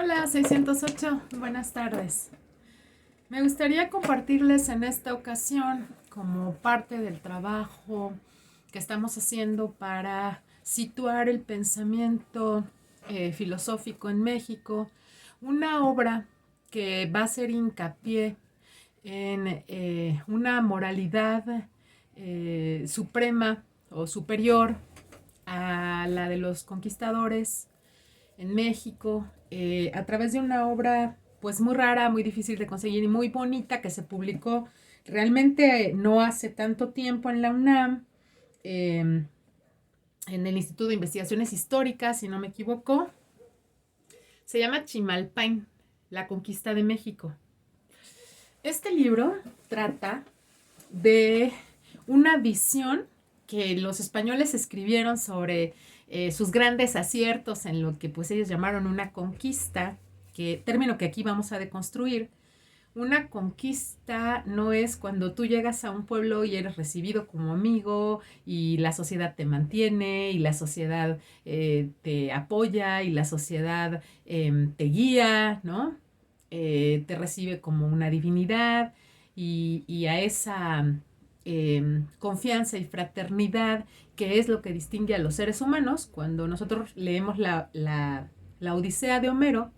Hola 608, buenas tardes. Me gustaría compartirles en esta ocasión, como parte del trabajo que estamos haciendo para situar el pensamiento filosófico en México, una obra que va a hacer hincapié en una moralidad suprema o superior a la de los conquistadores en México, a través de una obra pues muy rara, muy difícil de conseguir y muy bonita que se publicó realmente no hace tanto tiempo en la UNAM, eh, en el Instituto de Investigaciones Históricas, si no me equivoco. Se llama Chimalpain, la conquista de México. Este libro trata de una visión que los españoles escribieron sobre sus grandes aciertos en lo que pues ellos llamaron una conquista, que término que aquí vamos a deconstruir. Una conquista no es cuando tú llegas a un pueblo y eres recibido como amigo y la sociedad te mantiene y la sociedad te apoya y la sociedad te guía, ¿no? Te recibe como una divinidad y a esa confianza y fraternidad que es lo que distingue a los seres humanos. Cuando nosotros leemos la Odisea de Homero,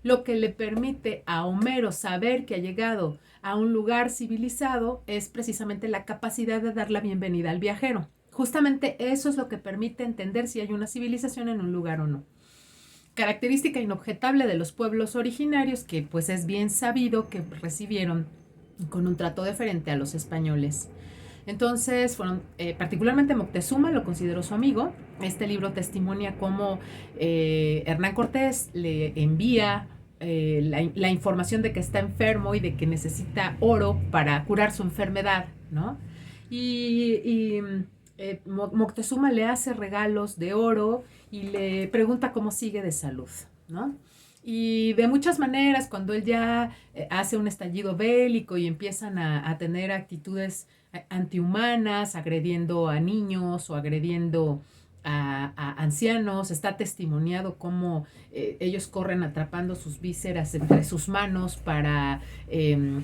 lo que le permite a Homero saber que ha llegado a un lugar civilizado es precisamente la capacidad de dar la bienvenida al viajero. Justamente eso es lo que permite entender si hay una civilización en un lugar o no. Característica inobjetable de los pueblos originarios, que pues es bien sabido que recibieron con un trato diferente a los españoles. Entonces, fueron, particularmente Moctezuma lo consideró su amigo. Este libro testimonia cómo Hernán Cortés le envía la información de que está enfermo y de que necesita oro para curar su enfermedad, ¿no? Y Moctezuma le hace regalos de oro y le pregunta cómo sigue de salud, ¿no? Y de muchas maneras, cuando él ya hace un estallido bélico y empiezan a tener actitudes antihumanas, agrediendo a niños o agrediendo a ancianos, está testimoniado cómo ellos corren atrapando sus vísceras entre sus manos para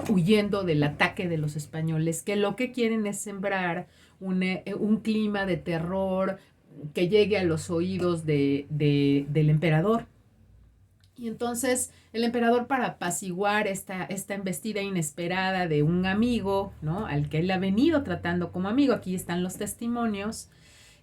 huyendo del ataque de los españoles, que lo que quieren es sembrar un clima de terror que llegue a los oídos del emperador. Y entonces el emperador, para apaciguar esta embestida inesperada de un amigo, ¿no? Al que él ha venido tratando como amigo, aquí están los testimonios,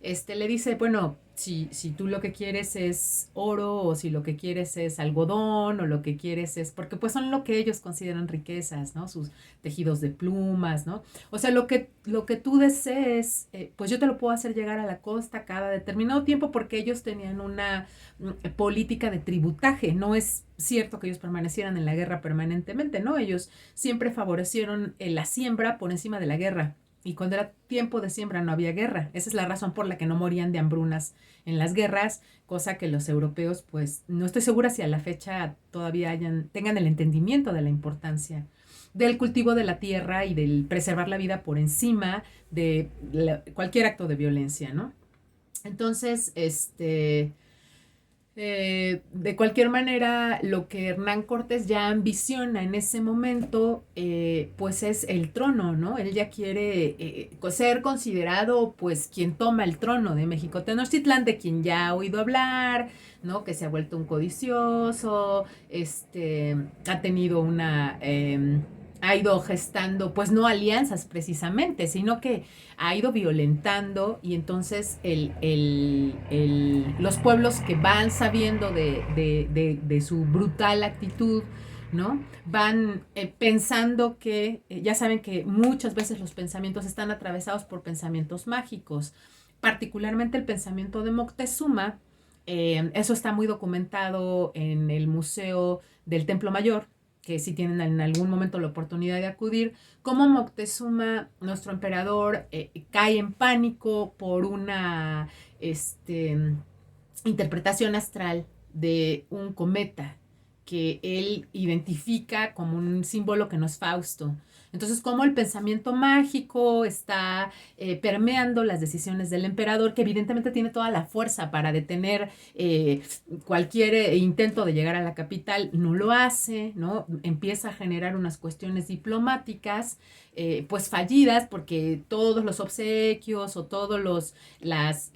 le dice, bueno, si tú lo que quieres es oro o si lo que quieres es algodón o lo que quieres es, porque pues son lo que ellos consideran riquezas, ¿no? Sus tejidos de plumas, ¿no? O sea, lo que tú desees, pues yo te lo puedo hacer llegar a la costa cada determinado tiempo porque ellos tenían una política de tributaje. No es cierto que ellos permanecieran en la guerra permanentemente, ¿no? Ellos siempre favorecieron la siembra por encima de la guerra. Y cuando era tiempo de siembra no había guerra. Esa es la razón por la que no morían de hambrunas en las guerras, cosa que los europeos, pues no estoy segura si a la fecha todavía tengan el entendimiento de la importancia del cultivo de la tierra y del preservar la vida por encima de cualquier acto de violencia, ¿no? Entonces, de cualquier manera, lo que Hernán Cortés ya ambiciona en ese momento, pues es el trono, ¿no? Él ya quiere ser considerado, pues, quien toma el trono de México Tenochtitlán, de quien ya ha oído hablar, ¿no? Que se ha vuelto un codicioso, ha tenido ha ido gestando, pues no alianzas precisamente, sino que ha ido violentando y entonces los pueblos que van sabiendo de su brutal actitud, ¿no? Van pensando que, ya saben que muchas veces los pensamientos están atravesados por pensamientos mágicos, particularmente el pensamiento de Moctezuma. Eso está muy documentado en el Museo del Templo Mayor, que si tienen en algún momento la oportunidad de acudir, cómo Moctezuma, nuestro emperador, cae en pánico por una interpretación astral de un cometa que él identifica como un símbolo que no es Fausto. Entonces, cómo el pensamiento mágico está permeando las decisiones del emperador, que evidentemente tiene toda la fuerza para detener cualquier intento de llegar a la capital, no lo hace, ¿no? Empieza a generar unas cuestiones diplomáticas, pues fallidas, porque todos los obsequios o todos las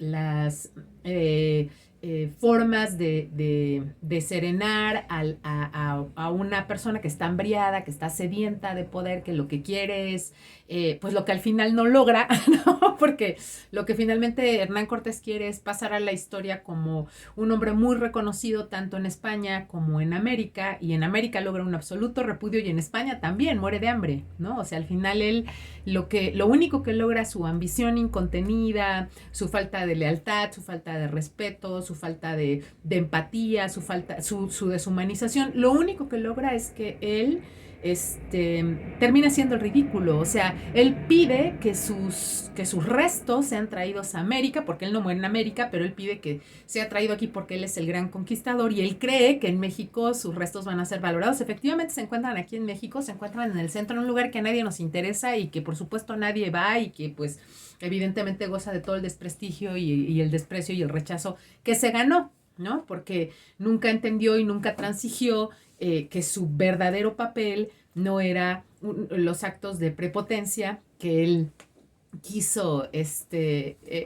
formas de serenar a una persona que está hambriada, que está sedienta de poder, que lo que quiere es, pues lo que al final no logra, ¿no? Porque lo que finalmente Hernán Cortés quiere es pasar a la historia como un hombre muy reconocido tanto en España como en América, y en América logra un absoluto repudio y en España también muere de hambre, ¿no? O sea, al final él lo único que logra es su ambición incontenida, su falta de lealtad, su falta de respeto, su falta de empatía, su deshumanización. Lo único que logra es que él termina siendo el ridículo. O sea, él pide que sus restos sean traídos a América, porque él no muere en América, pero él pide que sea traído aquí porque él es el gran conquistador y él cree que en México sus restos van a ser valorados. Efectivamente se encuentran aquí en México, se encuentran en el centro, en un lugar que a nadie nos interesa y que por supuesto nadie va y que pues evidentemente goza de todo el desprestigio y el desprecio y el rechazo que se ganó, ¿no? Porque nunca entendió y nunca transigió que su verdadero papel no era los actos de prepotencia que él quiso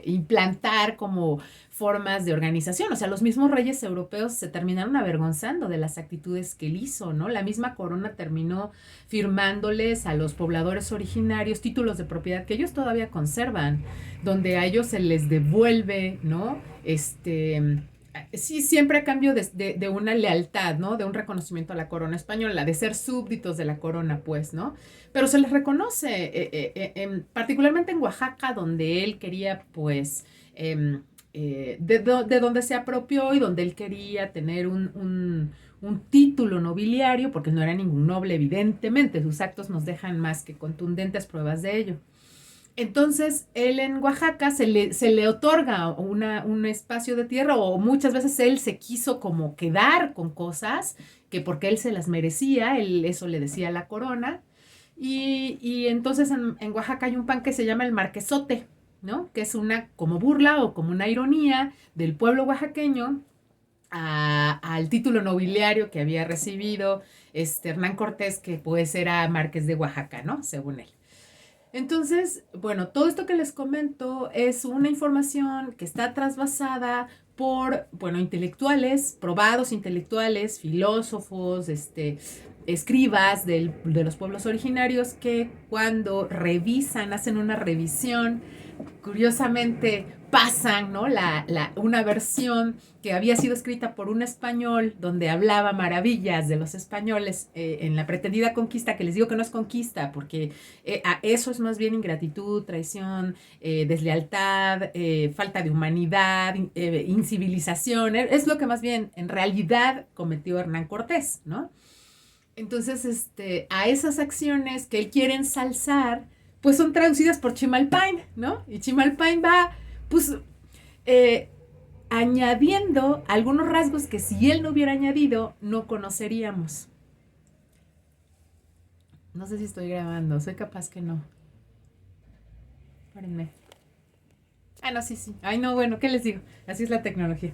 implantar como formas de organización. O sea, los mismos reyes europeos se terminaron avergonzando de las actitudes que él hizo, ¿no? La misma corona terminó firmándoles a los pobladores originarios títulos de propiedad que ellos todavía conservan, donde a ellos se les devuelve, ¿no? Sí, siempre a cambio de una lealtad, ¿no? De un reconocimiento a la corona española, de ser súbditos de la corona, pues, ¿no? Pero se les reconoce, particularmente en Oaxaca, donde él quería, pues, de donde se apropió y donde él quería tener un título nobiliario, porque no era ningún noble, evidentemente, sus actos nos dejan más que contundentes pruebas de ello. Entonces, él en Oaxaca se le otorga un espacio de tierra, o muchas veces él se quiso como quedar con cosas que porque él se las merecía, él eso le decía a la corona. Y entonces en Oaxaca hay un pan que se llama el marquesote, ¿no? Que es una como burla o como una ironía del pueblo oaxaqueño al título nobiliario que había recibido Hernán Cortés, que pues era marqués de Oaxaca, ¿no? Según él. Entonces, bueno, todo esto que les comento es una información que está trasvasada por, bueno, intelectuales, probados intelectuales, filósofos, escribas de los pueblos originarios, que cuando revisan, hacen una revisión, curiosamente pasan, ¿no? Una versión que había sido escrita por un español donde hablaba maravillas de los españoles en la pretendida conquista, que les digo que no es conquista, porque a eso es más bien ingratitud, traición, deslealtad, falta de humanidad, incivilización, es lo que más bien en realidad cometió Hernán Cortés, ¿no? Entonces, a esas acciones que él quiere ensalzar, pues son traducidas por Chimalpain, ¿no? Y Chimalpain va, pues, eh, añadiendo algunos rasgos que si él no hubiera añadido, no conoceríamos. No sé si estoy grabando, soy capaz que no. Espérenme. Ah, no, sí, sí. Ay, no, bueno, ¿qué les digo? Así es la tecnología.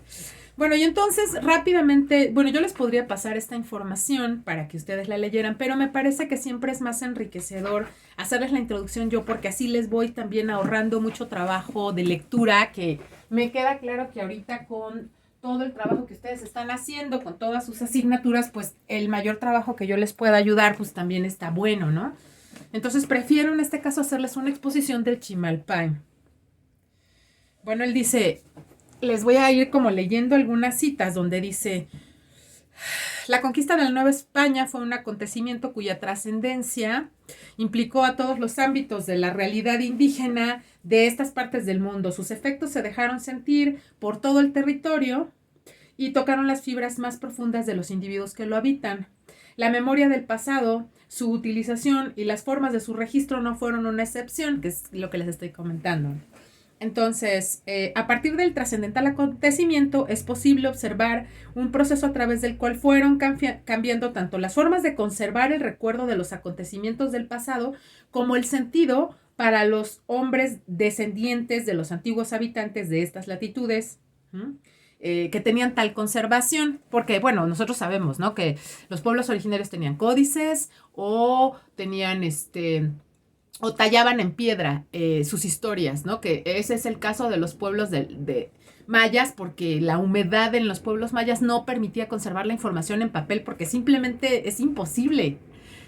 Bueno, y entonces rápidamente, bueno, yo les podría pasar esta información para que ustedes la leyeran, pero me parece que siempre es más enriquecedor hacerles la introducción yo, porque así les voy también ahorrando mucho trabajo de lectura, que me queda claro que ahorita con todo el trabajo que ustedes están haciendo, con todas sus asignaturas, pues el mayor trabajo que yo les pueda ayudar, pues también está bueno, ¿no? Entonces prefiero en este caso hacerles una exposición del Chimalpain. Bueno, él dice, les voy a ir como leyendo algunas citas donde dice, la conquista de la Nueva España fue un acontecimiento cuya trascendencia implicó a todos los ámbitos de la realidad indígena de estas partes del mundo. Sus efectos se dejaron sentir por todo el territorio y tocaron las fibras más profundas de los individuos que lo habitan. La memoria del pasado, su utilización y las formas de su registro no fueron una excepción, que es lo que les estoy comentando. Entonces, a partir del trascendental acontecimiento es posible observar un proceso a través del cual fueron cambiando tanto las formas de conservar el recuerdo de los acontecimientos del pasado como el sentido para los hombres descendientes de los antiguos habitantes de estas latitudes. Que tenían tal conservación, porque bueno, nosotros sabemos, ¿no? Que los pueblos originarios tenían códices o tenían o tallaban en piedra sus historias, ¿no? Que ese es el caso de los pueblos de mayas, porque la humedad en los pueblos mayas no permitía conservar la información en papel, porque simplemente es imposible.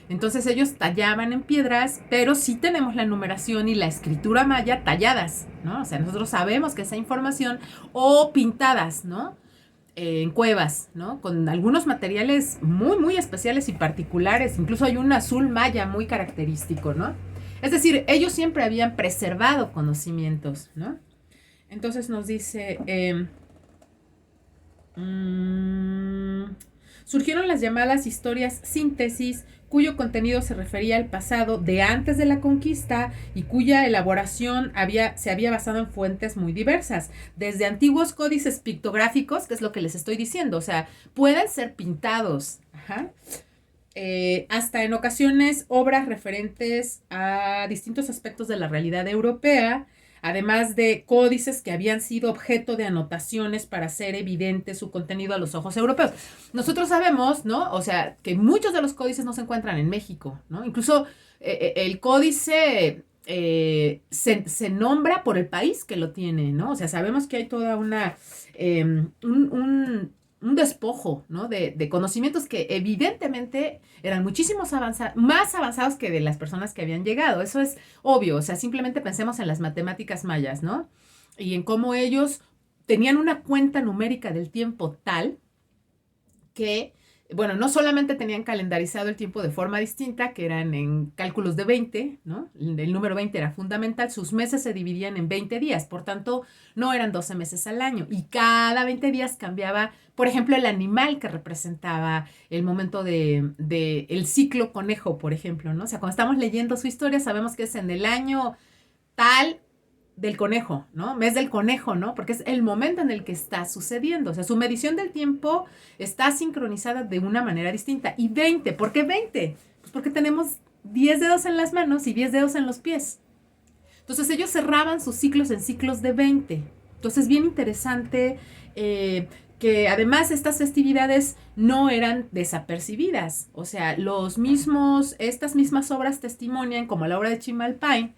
Entonces ellos tallaban en piedras, pero sí tenemos la numeración y la escritura maya talladas, ¿no? O sea, nosotros sabemos que esa información, o pintadas, ¿no? En cuevas, ¿no? Con algunos materiales muy, muy especiales y particulares. Incluso hay un azul maya muy característico, ¿no? Es decir, ellos siempre habían preservado conocimientos, ¿no? Entonces nos dice, surgieron las llamadas historias síntesis, cuyo contenido se refería al pasado de antes de la conquista y cuya elaboración se había basado en fuentes muy diversas, desde antiguos códices pictográficos, que es lo que les estoy diciendo, o sea, pueden ser pintados, hasta en ocasiones obras referentes a distintos aspectos de la realidad europea, además de códices que habían sido objeto de anotaciones para hacer evidente su contenido a los ojos europeos. Nosotros sabemos, ¿no? O sea, que muchos de los códices no se encuentran en México, ¿no? Incluso el códice se nombra por el país que lo tiene, ¿no? O sea, sabemos que hay toda una, un despojo, ¿no? De conocimientos que evidentemente eran muchísimos más avanzados que de las personas que habían llegado. Eso es obvio, o sea, simplemente pensemos en las matemáticas mayas, ¿no? Y en cómo ellos tenían una cuenta numérica del tiempo tal que, bueno, no solamente tenían calendarizado el tiempo de forma distinta, que eran en cálculos de 20, ¿no? El número 20 era fundamental, sus meses se dividían en 20 días, por tanto, no eran 12 meses al año, y cada 20 días cambiaba, por ejemplo, el animal que representaba el momento de el ciclo conejo, por ejemplo, ¿no? O sea, cuando estamos leyendo su historia, sabemos que es en el año tal del conejo, ¿no? Mes del conejo, ¿no? Porque es el momento en el que está sucediendo. O sea, su medición del tiempo está sincronizada de una manera distinta. Y 20, ¿por qué 20? Pues porque tenemos 10 dedos en las manos y 10 dedos en los pies. Entonces ellos cerraban sus ciclos en ciclos de 20. Entonces, bien interesante que además estas festividades no eran desapercibidas. O sea, estas mismas obras testimonian, como la obra de Chimalpain,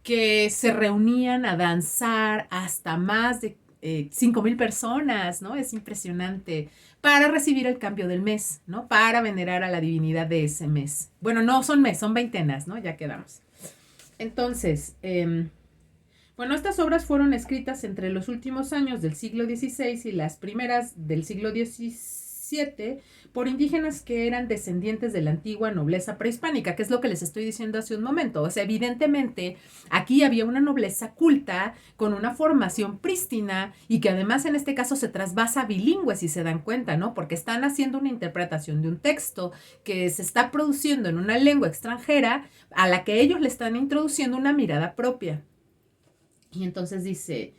que se reunían a danzar hasta más de 5,000 personas, ¿no? Es impresionante, para recibir el cambio del mes, ¿no? Para venerar a la divinidad de ese mes. Bueno, no son mes, son veintenas, ¿no? Ya quedamos. Entonces, bueno, estas obras fueron escritas entre los últimos años del siglo XVI y las primeras del siglo XVII por indígenas que eran descendientes de la antigua nobleza prehispánica, que es lo que les estoy diciendo hace un momento. O sea, evidentemente aquí había una nobleza culta con una formación prístina y que además en este caso se trasvasa bilingüe, si se dan cuenta, ¿no? Porque están haciendo una interpretación de un texto que se está produciendo en una lengua extranjera a la que ellos le están introduciendo una mirada propia. Y entonces dice,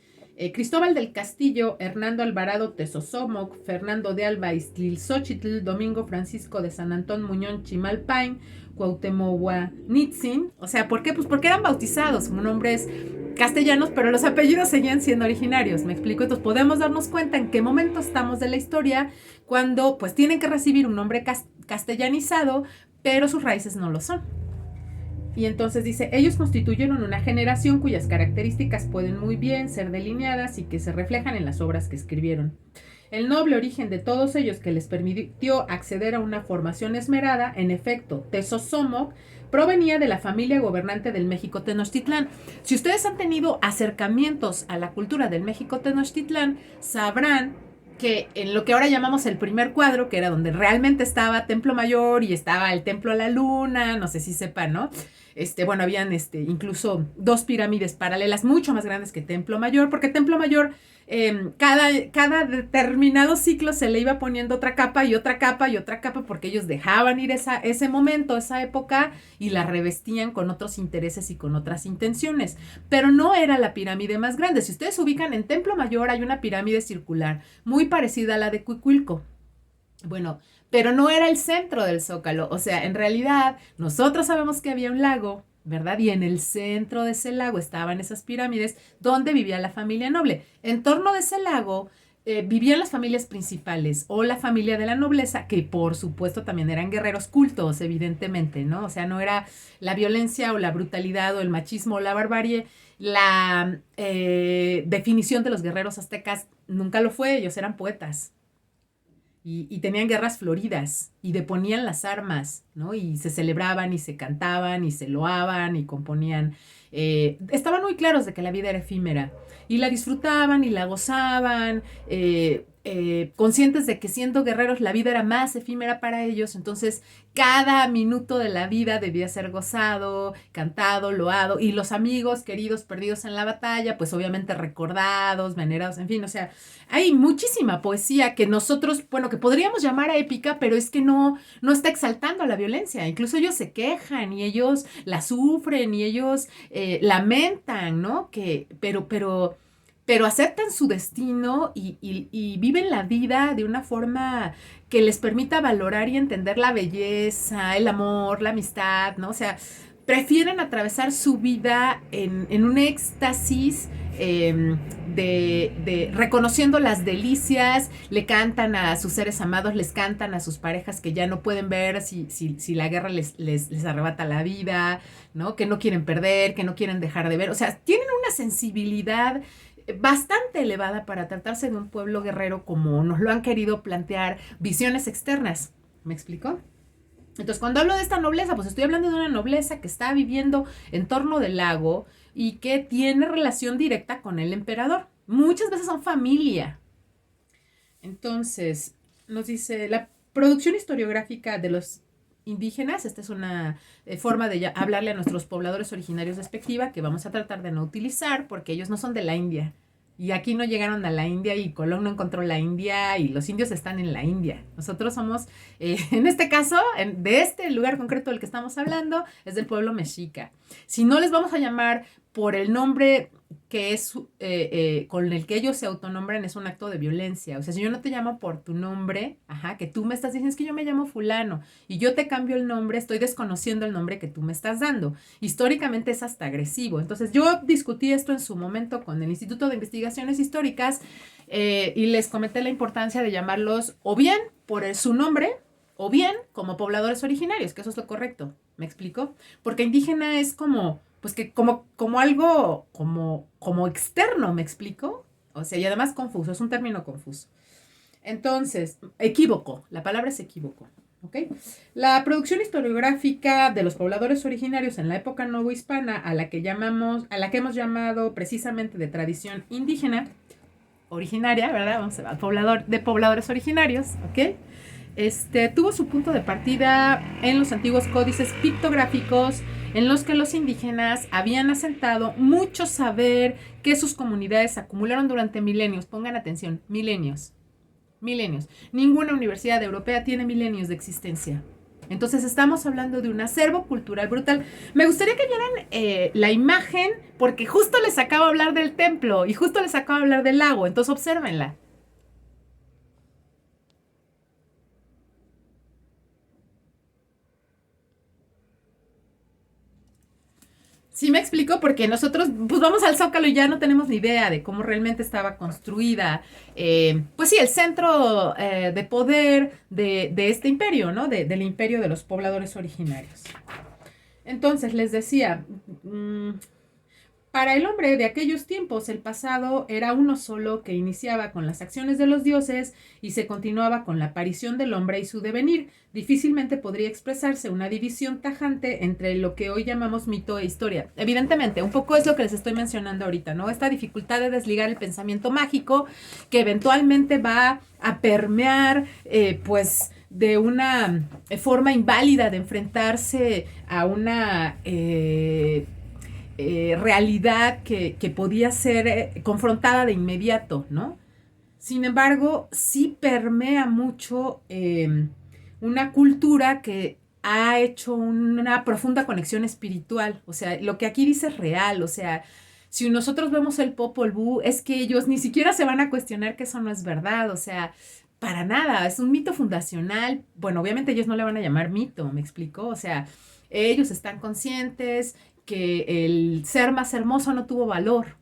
Cristóbal del Castillo, Hernando Alvarado Tezosomoc, Fernando de Alba Iztlilxóchitl, Domingo Francisco de San Antón Muñón Chimalpain, Cuauhtemohuanitzin. O sea, ¿por qué? Pues porque eran bautizados como nombres castellanos, pero los apellidos seguían siendo originarios, ¿me explico? Entonces podemos darnos cuenta en qué momento estamos de la historia cuando pues tienen que recibir un nombre castellanizado, pero sus raíces no lo son. Y entonces dice, ellos constituyeron una generación cuyas características pueden muy bien ser delineadas y que se reflejan en las obras que escribieron. El noble origen de todos ellos que les permitió acceder a una formación esmerada, en efecto, Tezosomoc, provenía de la familia gobernante del México Tenochtitlán. Si ustedes han tenido acercamientos a la cultura del México Tenochtitlán, sabrán que en lo que ahora llamamos el primer cuadro, que era donde realmente estaba Templo Mayor y estaba el Templo a la Luna, no sé si sepan, ¿no? Bueno, habían incluso dos pirámides paralelas mucho más grandes que Templo Mayor, porque Templo Mayor, cada determinado ciclo se le iba poniendo otra capa y otra capa y otra capa, porque ellos dejaban ir ese momento, esa época, y la revestían con otros intereses y con otras intenciones. Pero no era la pirámide más grande. Si ustedes se ubican en Templo Mayor, hay una pirámide circular muy parecida a la de Cuicuilco. Bueno, pero no era el centro del Zócalo. O sea, en realidad, nosotros sabemos que había un lago, ¿verdad? Y en el centro de ese lago estaban esas pirámides donde vivía la familia noble. En torno de ese lago vivían las familias principales o la familia de la nobleza, que por supuesto también eran guerreros cultos, evidentemente, ¿no? O sea, no era la violencia o la brutalidad o el machismo o la barbarie. La definición de los guerreros aztecas nunca lo fue, ellos eran poetas. Y tenían guerras floridas y deponían las armas, ¿no? Y se celebraban y se cantaban y se loaban y componían. Estaban muy claros de que la vida era efímera y la disfrutaban y la gozaban, conscientes de que siendo guerreros la vida era más efímera para ellos, entonces cada minuto de la vida debía ser gozado, cantado, loado, y los amigos queridos perdidos en la batalla, pues obviamente recordados, venerados, en fin, o sea, hay muchísima poesía que nosotros, bueno, que podríamos llamar a épica, pero es que no está exaltando la violencia. Incluso ellos se quejan y ellos la sufren y ellos lamentan, ¿no? Pero aceptan su destino y viven la vida de una forma que les permita valorar y entender la belleza, el amor, la amistad, ¿no? O sea, prefieren atravesar su vida en un éxtasis reconociendo las delicias, le cantan a sus seres amados, les cantan a sus parejas que ya no pueden ver si la guerra les arrebata la vida, ¿no? Que no quieren perder, que no quieren dejar de ver. O sea, tienen una sensibilidad bastante elevada para tratarse de un pueblo guerrero como nos lo han querido plantear visiones externas. ¿Me explico? Entonces, cuando hablo de esta nobleza, pues estoy hablando de una nobleza que está viviendo en torno del lago y que tiene relación directa con el emperador. Muchas veces son familia. Entonces, nos dice, la producción historiográfica de los indígenas, esta es una forma de hablarle a nuestros pobladores originarios despectiva, que vamos a tratar de no utilizar porque ellos no son de la India. Y aquí no llegaron a la India y Colón no encontró la India y los indios están en la India. Nosotros somos, en este caso, de este lugar concreto del que estamos hablando, es del pueblo mexica. Si no les vamos a llamar por el nombre que es con el que ellos se autonombran, es un acto de violencia. O sea, si yo no te llamo por tu nombre, que tú me estás diciendo, es que yo me llamo fulano, y yo te cambio el nombre, estoy desconociendo el nombre que tú me estás dando. Históricamente es hasta agresivo. Entonces, yo discutí esto en su momento con el Instituto de Investigaciones Históricas y les comenté la importancia de llamarlos o bien por su nombre, o bien como pobladores originarios, que eso es lo correcto. ¿Me explico? Porque indígena es como pues que como algo como externo, ¿me explico? O sea, y además confuso, es un término confuso. Entonces, equívoco, la palabra es equívoco, ¿ok? La producción historiográfica de los pobladores originarios en la época novohispana, a la que hemos llamado precisamente de tradición indígena, originaria, ¿verdad? Vamos a de pobladores originarios, ¿ok? Tuvo su punto de partida en los antiguos códices pictográficos en los que los indígenas habían asentado mucho saber que sus comunidades acumularon durante milenios. Pongan atención, milenios. Ninguna universidad europea tiene milenios de existencia. Entonces estamos hablando de un acervo cultural brutal. Me gustaría que vieran la imagen porque justo les acabo de hablar del templo y justo les acabo de hablar del lago. Entonces obsérvenla. Sí me explico porque nosotros pues vamos al Zócalo y ya no tenemos ni idea de cómo realmente estaba construida, pues sí, el centro de poder de este imperio, ¿no? Del imperio de los pobladores originarios. Entonces, les decía, Para el hombre de aquellos tiempos, el pasado era uno solo que iniciaba con las acciones de los dioses y se continuaba con la aparición del hombre y su devenir. Difícilmente podría expresarse una división tajante entre lo que hoy llamamos mito e historia. Evidentemente, un poco es lo que les estoy mencionando ahorita, ¿no? Esta dificultad de desligar el pensamiento mágico que eventualmente va a permear, pues, de una forma inválida de enfrentarse a una realidad que podía ser confrontada de inmediato, ¿no? Sin embargo, sí permea mucho una cultura que ha hecho una profunda conexión espiritual. O sea, lo que aquí dice es real. O sea, si nosotros vemos el Popol Vuh, es que ellos ni siquiera se van a cuestionar que eso no es verdad. O sea, para nada, es un mito fundacional. Bueno, obviamente ellos no le van a llamar mito, ¿me explico? O sea, ellos están conscientes que el ser más hermoso no tuvo valor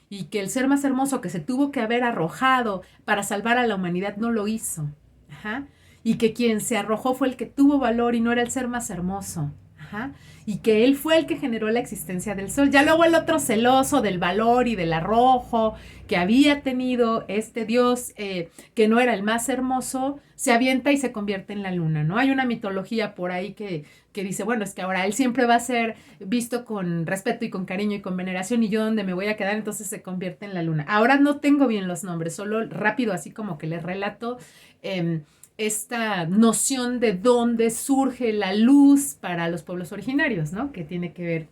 y que el ser más hermoso que se tuvo que haber arrojado para salvar a la humanidad no lo hizo. Ajá. Y que quien se arrojó fue el que tuvo valor y no era el ser más hermoso. Ajá. Y que él fue el que generó la existencia del sol. Ya luego el otro celoso del valor y del arrojo que había tenido este dios que no era el más hermoso, se avienta y se convierte en la luna, ¿no? Hay una mitología por ahí que dice, bueno, es que ahora él siempre va a ser visto con respeto y con cariño y con veneración y yo donde me voy a quedar, entonces se convierte en la luna. Ahora no tengo bien los nombres, solo rápido así como que les relato esta noción de dónde surge la luz para los pueblos originarios, ¿no? Que tiene que ver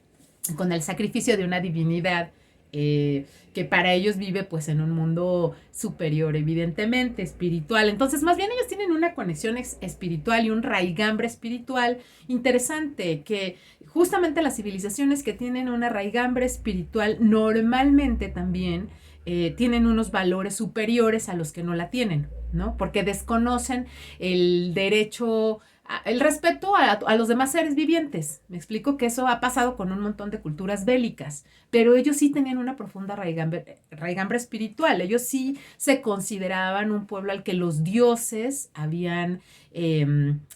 con el sacrificio de una divinidad que para ellos vive pues en un mundo superior, evidentemente, espiritual. Entonces, más bien ellos tienen una conexión espiritual y un raigambre espiritual interesante, que justamente las civilizaciones que tienen una raigambre espiritual normalmente también tienen unos valores superiores a los que no la tienen, ¿no? Porque desconocen el derecho, el respeto a los demás seres vivientes. Me explico que eso ha pasado con un montón de culturas bélicas, pero ellos sí tenían una profunda raigambre espiritual. Ellos sí se consideraban un pueblo al que los dioses habían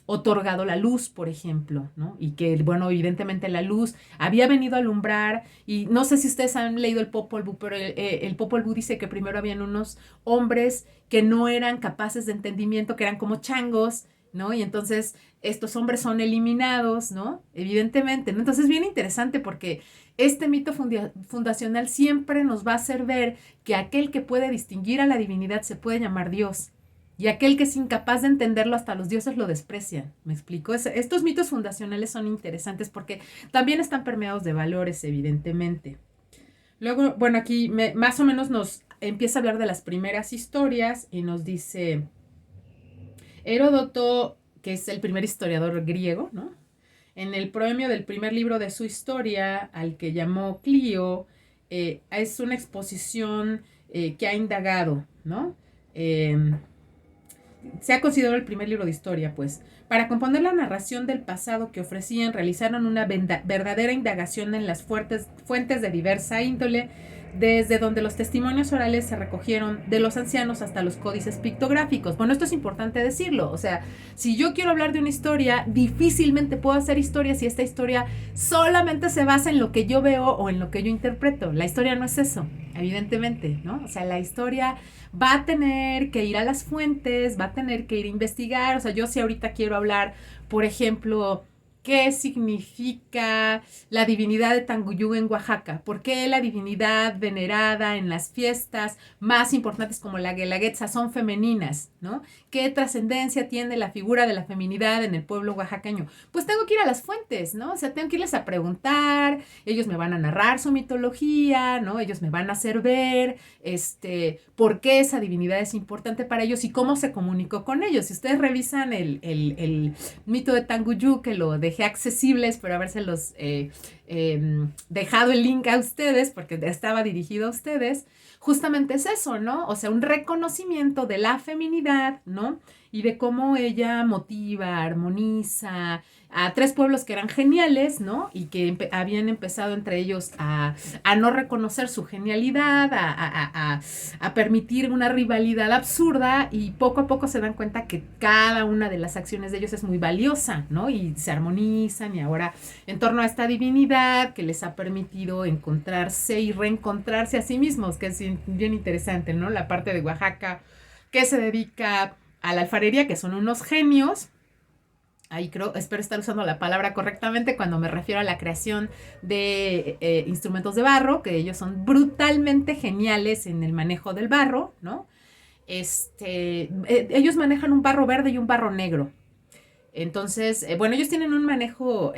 otorgado la luz, por ejemplo, ¿no? Y que, bueno, evidentemente la luz había venido a alumbrar, y no sé si ustedes han leído el Popol Vuh, pero el Popol Vuh dice que primero habían unos hombres que no eran capaces de entendimiento, que eran como changos, ¿no? Y entonces estos hombres son eliminados, ¿no? Evidentemente, ¿no? Entonces es bien interesante porque este mito fundacional siempre nos va a hacer ver que aquel que puede distinguir a la divinidad se puede llamar Dios. Y aquel que es incapaz de entenderlo, hasta los dioses lo desprecian. ¿Me explico? Estos mitos fundacionales son interesantes porque también están permeados de valores, evidentemente. Luego, bueno, aquí más o menos nos empieza a hablar de las primeras historias y nos dice Heródoto, que es el primer historiador griego, ¿no? En el proemio del primer libro de su historia, al que llamó Clio, es una exposición que ha indagado, ¿no? Se ha considerado el primer libro de historia, pues. Para componer la narración del pasado que ofrecían, realizaron una verdadera indagación en las fuentes de diversa índole, desde donde los testimonios orales se recogieron de los ancianos hasta los códices pictográficos. Bueno, esto es importante decirlo. O sea, si yo quiero hablar de una historia, difícilmente puedo hacer historia si esta historia solamente se basa en lo que yo veo o en lo que yo interpreto. La historia no es eso, evidentemente, ¿no? O sea, la historia va a tener que ir a las fuentes, va a tener que ir a investigar. O sea, yo si ahorita quiero hablar, por ejemplo, qué significa la divinidad de Tanguyú en Oaxaca, por qué la divinidad venerada en las fiestas más importantes como la Guelaguetza son femeninas, ¿no? ¿Qué trascendencia tiene la figura de la feminidad en el pueblo oaxaqueño? Pues tengo que ir a las fuentes, ¿no? O sea, tengo que irles a preguntar, ellos me van a narrar su mitología, ¿no? Ellos me van a hacer ver, por qué esa divinidad es importante para ellos y cómo se comunicó con ellos. Si ustedes revisan el mito de Tanguyú, que lo dejé accesible, espero habérselos dejado el link a ustedes, porque estaba dirigido a ustedes, justamente es eso, ¿no? O sea, un reconocimiento de la feminidad, ¿no? Y de cómo ella motiva, armoniza a tres pueblos que eran geniales, ¿no? Y que habían empezado entre ellos a no reconocer su genialidad, a permitir una rivalidad absurda, y poco a poco se dan cuenta que cada una de las acciones de ellos es muy valiosa, ¿no? Y se armonizan, y ahora en torno a esta divinidad comunidad, que les ha permitido encontrarse y reencontrarse a sí mismos, que es bien interesante, ¿no? La parte de Oaxaca que se dedica a la alfarería, que son unos genios. Ahí creo, espero estar usando la palabra correctamente cuando me refiero a la creación de instrumentos de barro, que ellos son brutalmente geniales en el manejo del barro, ¿no? Ellos manejan un barro verde y un barro negro. Entonces, bueno, ellos tienen un manejo,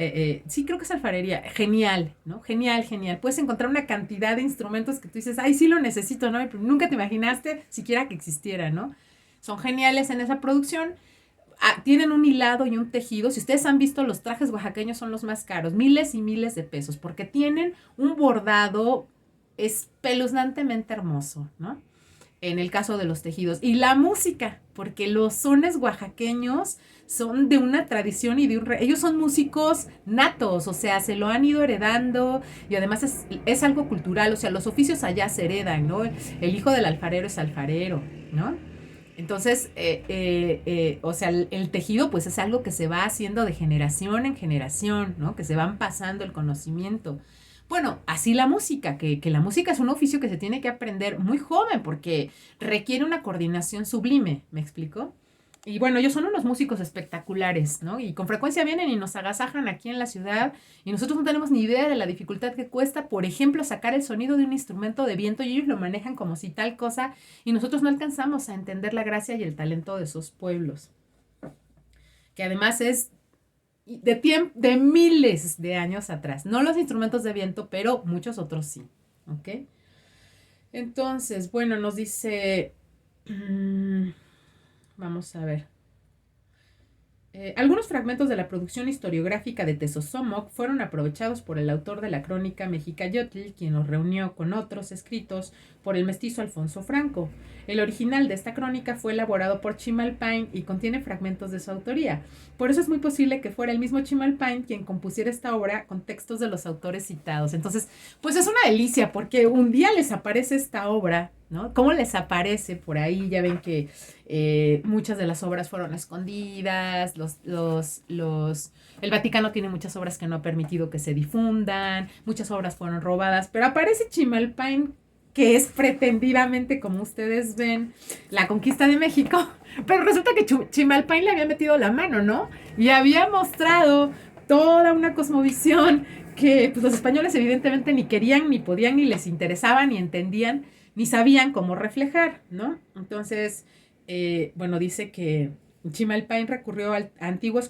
sí creo que es alfarería, genial, ¿no? Genial, genial. Puedes encontrar una cantidad de instrumentos que tú dices, ay, sí lo necesito, ¿no? Pero nunca te imaginaste siquiera que existiera, ¿no? Son geniales en esa producción. Tienen un hilado y un tejido. Si ustedes han visto, los trajes oaxaqueños son los más caros, miles y miles de pesos, porque tienen un bordado espeluznantemente hermoso, ¿no? En el caso de los tejidos. Y la música, porque los sones oaxaqueños son de una tradición y de ellos son músicos natos, o sea, se lo han ido heredando y además es algo cultural, o sea, los oficios allá se heredan, ¿no? El hijo del alfarero es alfarero, ¿no? Entonces, o sea, el tejido pues es algo que se va haciendo de generación en generación, ¿no? Que se van pasando el conocimiento. Bueno, así la música, que la música es un oficio que se tiene que aprender muy joven porque requiere una coordinación sublime, ¿me explico? Y bueno, ellos son unos músicos espectaculares, ¿no? Y con frecuencia vienen y nos agasajan aquí en la ciudad y nosotros no tenemos ni idea de la dificultad que cuesta, por ejemplo, sacar el sonido de un instrumento de viento y ellos lo manejan como si tal cosa y nosotros no alcanzamos a entender la gracia y el talento de esos pueblos, que además es de miles de años atrás. No los instrumentos de viento, pero muchos otros sí, ¿ok? Entonces, bueno, nos dice... vamos a ver. Algunos fragmentos de la producción historiográfica de Tezosomoc fueron aprovechados por el autor de la crónica Mexicayotl, quien los reunió con otros escritos por el mestizo Alfonso Franco. El original de esta crónica fue elaborado por Chimalpain y contiene fragmentos de su autoría. Por eso es muy posible que fuera el mismo Chimalpain quien compusiera esta obra con textos de los autores citados. Entonces, pues es una delicia porque un día les aparece esta obra, ¿no? ¿Cómo les aparece por ahí? Ya ven que muchas de las obras fueron escondidas, el Vaticano tiene muchas obras que no ha permitido que se difundan, muchas obras fueron robadas, pero aparece Chimalpain, que es pretendidamente, como ustedes ven, la conquista de México, pero resulta que Chimalpain le había metido la mano, ¿no? Y había mostrado toda una cosmovisión que pues, los españoles evidentemente ni querían, ni podían, ni les interesaba, ni entendían, ni sabían cómo reflejar, ¿no? Entonces, bueno, dice que Chimalpain recurrió a antiguos